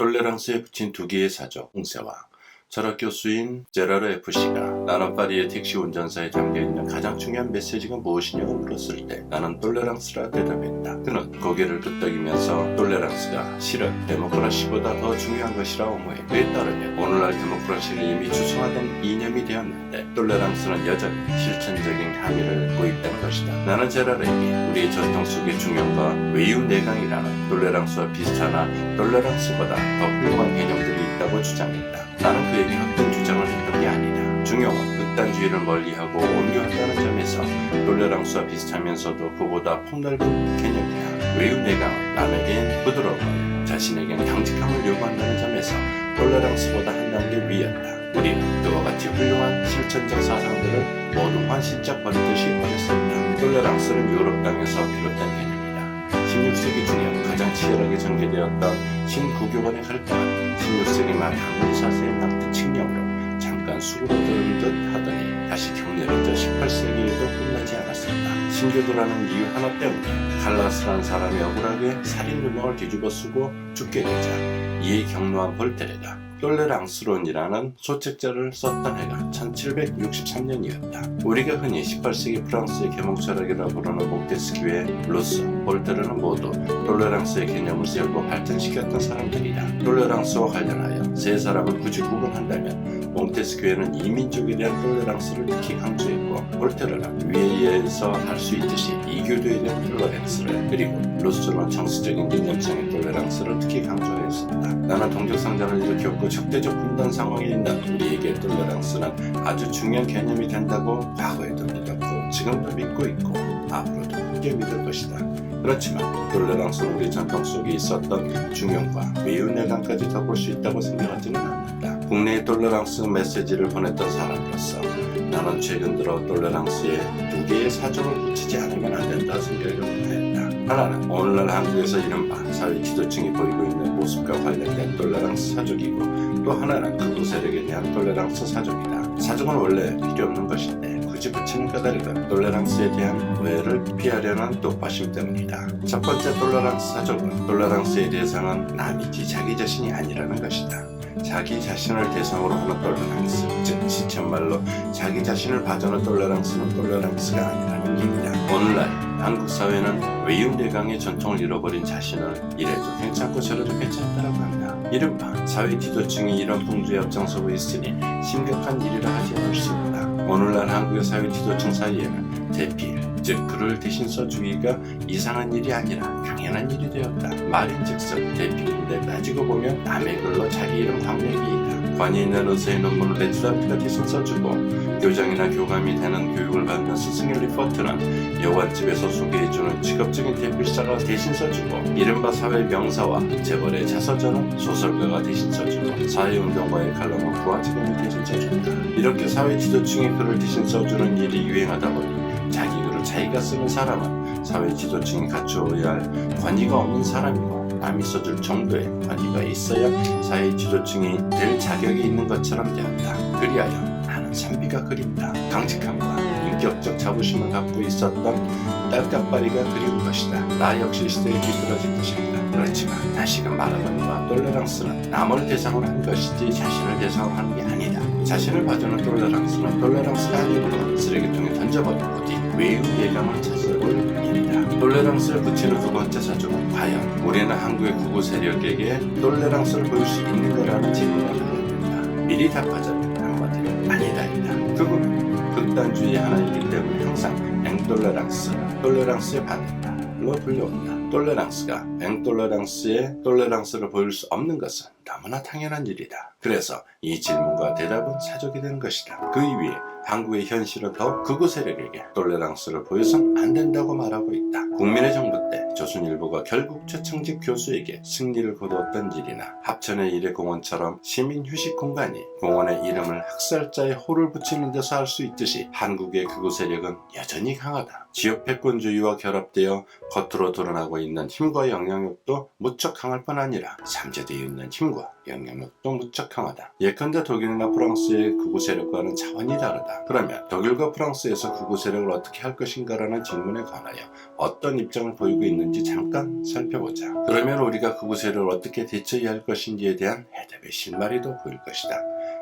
톨레랑스에 붙인 두 개의 사적, 홍세와 철학 교수인 제라르 FC가 나는 파리의 택시 운전사에 담겨있는 가장 중요한 메시지가 무엇이냐고 물었을 때 나는 톨레랑스라 대답했다. 그는 고개를 끄덕이면서 톨레랑스가 실은 데모크라시보다 더 중요한 것이라 옹호해. 그에 따르면 오늘날 데모크라시는 이미 추상화된 이념이 되었는데 톨레랑스는 여전히 실천적인 함의를 갖고 있다는 것이다. 나는 제라르에게 우리의 전통 속의 중용과 외유내강이라는 톨레랑스와 비슷하나 톨레랑스보다 더 훌륭한 개념들이 있다고 주장했다. 나는 그에게 헛된 주장을 했던 게 아니다. 중용은 극단주의를 멀리하고 온유하다는 점에서 톨레랑스와 비슷하면서도 그보다 폭넓은 개념이다. 외유내강은 남에겐 부드러움을, 자신에겐 강직함을 요구한다는 점에서 톨레랑스보다 한 단계 위였다. 우리는 그와 같이 훌륭한 실천적 사상들을 모두 환시적 버리듯이 버렸습니다. 톨레랑스는 유럽 땅에서 비롯된 개념이다. 16세기 중에 가장 치열하게 전개되었던 신구교간의 갈등은 16세기 말 한국 사세의 낙태 칙령으로 잠깐 수그러드는 듯 하더니 다시 격렬해져 18세기에도 끝나지 않았습니다. 신교도라는 이유 하나 때문에 칼라스라는 사람이 억울하게 살인 누명을 뒤집어 쓰고 죽게 되자 이에 격노한 볼테레가 톨레랑스론이라는 소책자를 썼던 해가 1763년이었다. 우리가 흔히 18세기 프랑스의 계몽 철학이라고 부르는 몽테스키우의 루소, 볼테르는 모두 톨레랑스의 개념을 세우고 발전시켰던 사람들이다. 톨레랑스와 관련하여 세 사람을 굳이 구분한다면 몽테스키우는 이민족에 대한 톨레랑스를 특히 강조했고, 볼테르는 위에서 할 수 있듯이 이교도에 대한 톨레랑스를, 그리고 루소는 정치적인 개념상의 톨레랑스를 특히 강조했습니다. 나는 동족상전을 일으켰고 적대적 분단 상황에 있는 우리에게 톨레랑스는 아주 중요한 개념이 된다고 과거에도 믿었고 지금도 믿고 있고 앞으로도 크게 믿을 것이다. 그렇지만 톨레랑스는 우리 전통 속에 있었던 중용과 외유내강까지 더 볼 수 있다고 생각하지는 않는다. 국내에 톨레랑스 메시지를 보냈던 사람으로서 나는 최근 들어 톨레랑스에 두 개의 사정을 붙이지 않으면 안 된다 생각을 하였다. 하나는 오늘날 한국에서 이른바 사회 지도층이 보이고 있는 모습과 관련된 톨레랑스 사족이고, 또 하나는 극우 세력에 대한 톨레랑스 사족이다. 사족은 원래 필요 없는 것인데 굳이 붙이는 까닭은 톨레랑스에 대한 오해를 피하려는 똑바심 때문이다. 첫 번째 톨레랑스 사족은 톨레랑스의 대상은 남이지 자기 자신이 아니라는 것이다. 자기 자신을 대상으로 하는 톨레랑스, 즉 시쳇말로 자기 자신을 봐주는 톨레랑스는 톨레랑스가 아니라는 얘기다. 오늘날 한국 사회는 외유내강의 전통을 잃어버린 자신을 이래도 괜찮고 저래도 괜찮다라고 한다. 이른바 사회 지도층이 이런 풍조에 앞장서고 있으니 심각한 일이라 하지 않을 수 없다. 오늘날 한국의 사회 지도층 사이에는 대필, 즉 글을 대신 써주기가 이상한 일이 아니라 당연한 일이 되었다. 말인즉슨 대필인데 따지고 보면 남의 글로 자기 이름 광내기이다. 관이 있는 의사의 논문을 레지던트가 대신 써주고, 교장이나 교감이 되는 교육을 받는 스승의 리포트는 여관집에서 소개해주는 직업적인 대필사가 대신 써주고, 이른바 사회 명사와 재벌의 자서전은 소설가가 대신 써주고, 사회운동가의 칼럼은 부하직원이 대신 써준다. 이렇게 사회 지도층이 글을 대신 써주는 일이 유행하다 보니 자기 글을 자기가 쓰는 사람은 사회 지도층이 갖추어야 할 권위가 없는 사람이고, 남이 써줄 정도의 권위가 있어야 사회 지도층이 될 자격이 있는 것처럼 되었다. 그리하여 나는 선비가 그립다. 강직함과 인격적 자부심을 갖고 있었던 딸깍바리가 그리운 것이다. 나 역시 시대에 뒤떨어진 것이다. 그렇지만 다시금 말하거니와 톨레랑스는 남을 대상으로 한 것이지 자신을 대상으로 하는 게 아니다. 자신을 봐주는 톨레랑스는 톨레랑스가 아니고 쓰레기통에 던져버린 부디 외유내강을 찾아볼 일이다. 톨레랑스를 붙이는 두 번째 사족은 과연 우리는 한국의 극우 세력에게 톨레랑스를 보일 수 있는 거라는 질문을 하는다. 미리 답하자면 한마디로 아니다이다. 극우는 극단주의 하나이기 때문에 항상 앵톨레랑스, 톨레랑스에 반대로 불려온다. 톨레랑스가 앵톨레랑스에 톨레랑스를 보일 수 없는 것은 너무나 당연한 일이다. 그래서 이 질문과 대답은 사족이 되는 것이다. 그 이후에 한국의 현실은 더욱 극우 세력에게 톨레랑스를 보여선 안 된다고 말하고 있다. 국민의 정부 때 조선일보가 결국 최창직 교수에게 승리를 거두었던 일이나 합천의 일회공원처럼 시민 휴식 공간이 공원의 이름을 학살자의 호를 붙이는 데서 할 수 있듯이 한국의 극우 세력은 여전히 강하다. 지역 패권주의와 결합되어 겉으로 드러나고 있는 힘과 영향력도 무척 강할 뿐 아니라 삼재되어 있는 힘과 영향력도 무척 강하다. 예컨대 독일이나 프랑스의 극우 세력과는 차원이 다르다. 그러면 독일과 프랑스에서 극우 세력을 어떻게 할 것인가라는 질문에 관하여 어떤 입장을 보이고 있는지 잠깐 살펴보자. 그러면 우리가 극우 세력을 어떻게 대처해야 할 것인지에 대한 해답의 실마리도 보일 것이다.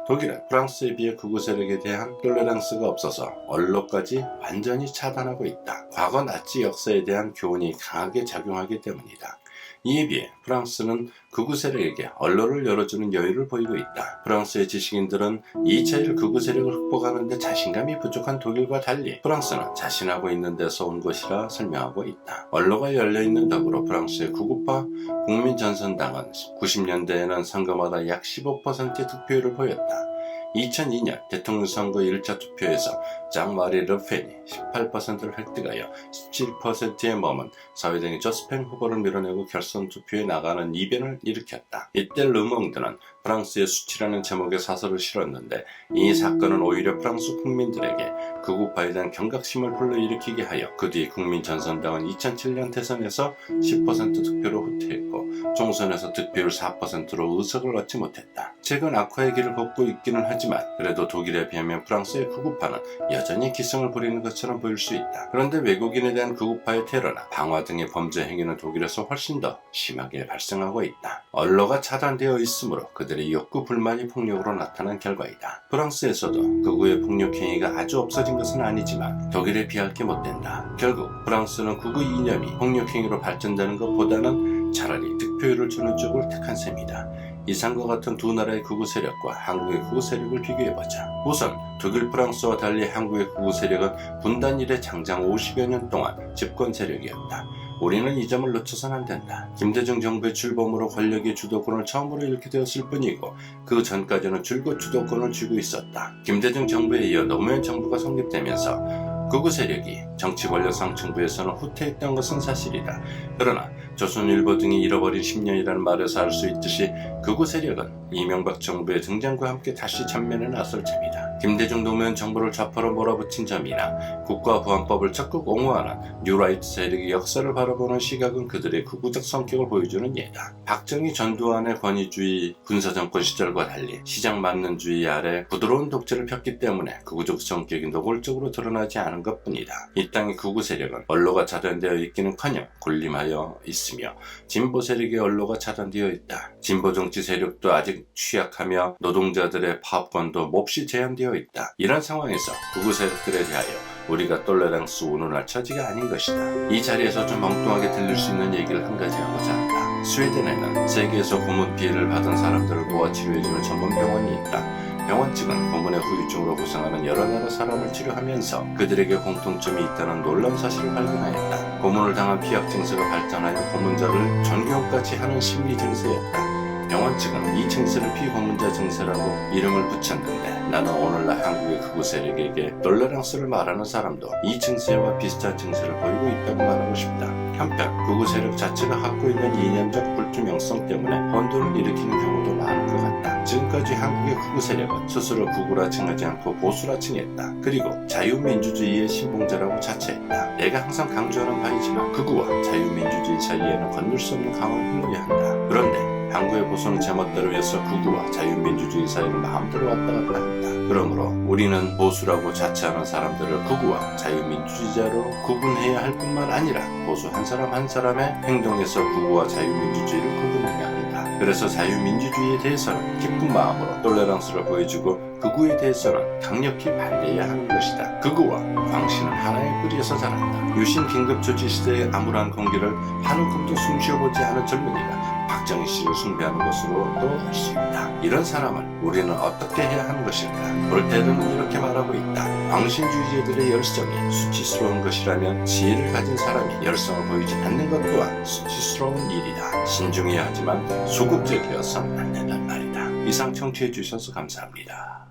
독일은 프랑스에 비해 극우 세력에 대한 톨레랑스가 없어서 언론까지 완전히 차단하고 있다. 과거 나치 역사에 대한 교훈이 강하게 작용하기 때문이다. 이에 비해 프랑스는 극우 세력에게 언론을 열어주는 여유를 보이고 있다. 프랑스의 지식인들은 이 차이를 극우 세력을 극복하는 데 자신감이 부족한 독일과 달리 프랑스는 자신하고 있는 데서 온 것이라 설명하고 있다. 언론가 열려있는 덕으로 프랑스의 극우파 국민전선당은 90년대에는 선거마다 약 15%의 득표율을 보였다. 2002년 대통령 선거 1차 투표에서 장-마리 르펜이 18%를 획득하여 17%에 머문 사회당의 저스팽 후보를 밀어내고 결선 투표에 나가는 이변을 일으켰다. 이때 르몽드는 프랑스의 수치라는 제목의 사설을 실었는데 이 사건은 오히려 프랑스 국민들에게 극우파에 대한 경각심을 불러일으키게 하여 그 뒤 국민전선당은 2007년 대선에서 10% 득표로 후퇴했고 총선에서 득표율 4%로 의석을 얻지 못했다. 최근 악화의 길을 걷고 있기는 하지만 그래도 독일에 비하면 프랑스의 극우파는 여전히 기승을 부리는 것처럼 보일 수 있다. 그런데 외국인에 대한 극우파의 테러나 방화 등의 범죄 행위는 독일에서 훨씬 더 심하게 발생하고 있다. 언론가 차단되어 있으므로 그들의 욕구 불만이 폭력으로 나타난 결과이다. 프랑스에서도 극우의 폭력 행위가 아주 없어진 것은 아니지만 독일에 비할 게 못된다. 결국 프랑스는 극우 이념이 폭력 행위로 발전되는 것보다는 차라리 득표율을 주는 쪽을 택한 셈이다. 이상과 같은 두 나라의 극우 세력과 한국의 극우 세력을 비교해보자. 우선 독일, 프랑스와 달리 한국의 극우 세력은 분단 이래 장장 50여 년 동안 집권 세력이었다. 우리는 이 점을 놓쳐선 안 된다. 김대중 정부의 출범으로 권력의 주도권을 처음으로 잃게 되었을 뿐이고 그 전까지는 줄곧 주도권을 쥐고 있었다. 김대중 정부에 이어 노무현 정부가 성립되면서 극우 세력이 정치 권력 상층부에서는 후퇴했던 것은 사실이다. 그러나 조선일보 등이 잃어버린 10년이라는 말에서 알 수 있듯이 극우 세력은 이명박 정부의 등장과 함께 다시 전면에 나설 참이다. 김대중 노무현 정부를 좌파로 몰아붙인 점이나 국가보안법을 적극 옹호하는 뉴라이트 세력의 역사를 바라보는 시각은 그들의 극우적 성격을 보여주는 예다. 박정희 전두환의 권위주의 군사정권 시절과 달리 시장 만능주의 아래 부드러운 독재를 폈기 때문에 극우적 성격이 노골적으로 드러나지 않은 것뿐이다. 이 땅의 극우 세력은 언로가 차단되어 있기는커녕 군림하여 있으며 진보 세력의 언로가 차단되어 있다. 진보 정치 세력도 아직 취약하며 노동자들의 파업권도 몹시 제한되어 있다. 이런 상황에서 극우 세력들에 대하여 우리가 톨레랑스 운운할 처지가 아닌 것이다. 이 자리에서 좀 엉뚱하게 들릴 수 있는 얘기를 한 가지 하고자 한다. 스웨덴에는 세계에서 고문 피해를 받은 사람들을 모아 치료해주는 전문 병원이 있다. 병원 측은 고문의 후유증으로 고생하는 여러 나라 사람을 치료하면서 그들에게 공통점이 있다는 놀라운 사실을 발견하였다. 고문을 당한 피약 증세가 발전하여 고문자를 존경까지 하는 심리 증세였다. 병원 측은 이 증세를 피고문자 증세라고 이름을 붙였는데 나는 오늘날 한국의 극우 세력에게 톨레랑스를 말하는 사람도 이 증세와 비슷한 증세를 보이고 있다고 말하고 싶다. 한편 극우 세력 자체가 갖고 있는 이념적 불투명성 때문에 혼돈을 일으키는 경우도 많은 것 같다. 지금까지 한국의 극우 세력은 스스로 극우라 칭하지 않고 보수라 칭했다. 그리고 자유민주주의의 신봉자라고 자처했다. 내가 항상 강조하는 바이지만 극우와 자유민주주의 사이에는 건널 수 없는 강을 흘러야 한다. 그런데 한국의 보수는 제멋대로 해서 극우와 자유민주주의 사이를 마음대로 왔다 갔다 한다. 그러므로 우리는 보수라고 자처하는 사람들을 극우와 자유민주주의자로 구분해야 할 뿐만 아니라 보수 한 사람 한 사람의 행동에서 극우와 자유민주주의를 구분해야 한다. 그래서 자유민주주의에 대해서는 기쁜 마음으로 톨레랑스를 보여주고 극우에 대해서는 강력히 반대해야 하는 것이다. 극우와 광신은 하나의 뿌리에서 자란다. 유신 긴급조치 시대의 암울한 공기를 한 움큼도 숨쉬어보지 않은 젊은이가 박정희 씨를 숭배하는 것으로도 할 수 있다. 이런 사람을 우리는 어떻게 해야 하는 것일까? 볼테르는 이렇게 말하고 있다. 광신주의자들의 열성이 수치스러운 것이라면 지혜를 가진 사람이 열성을 보이지 않는 것 또한 수치스러운 일이다. 신중해야 하지만 소극적이어서는 안 된단 말이다. 이상 청취해 주셔서 감사합니다.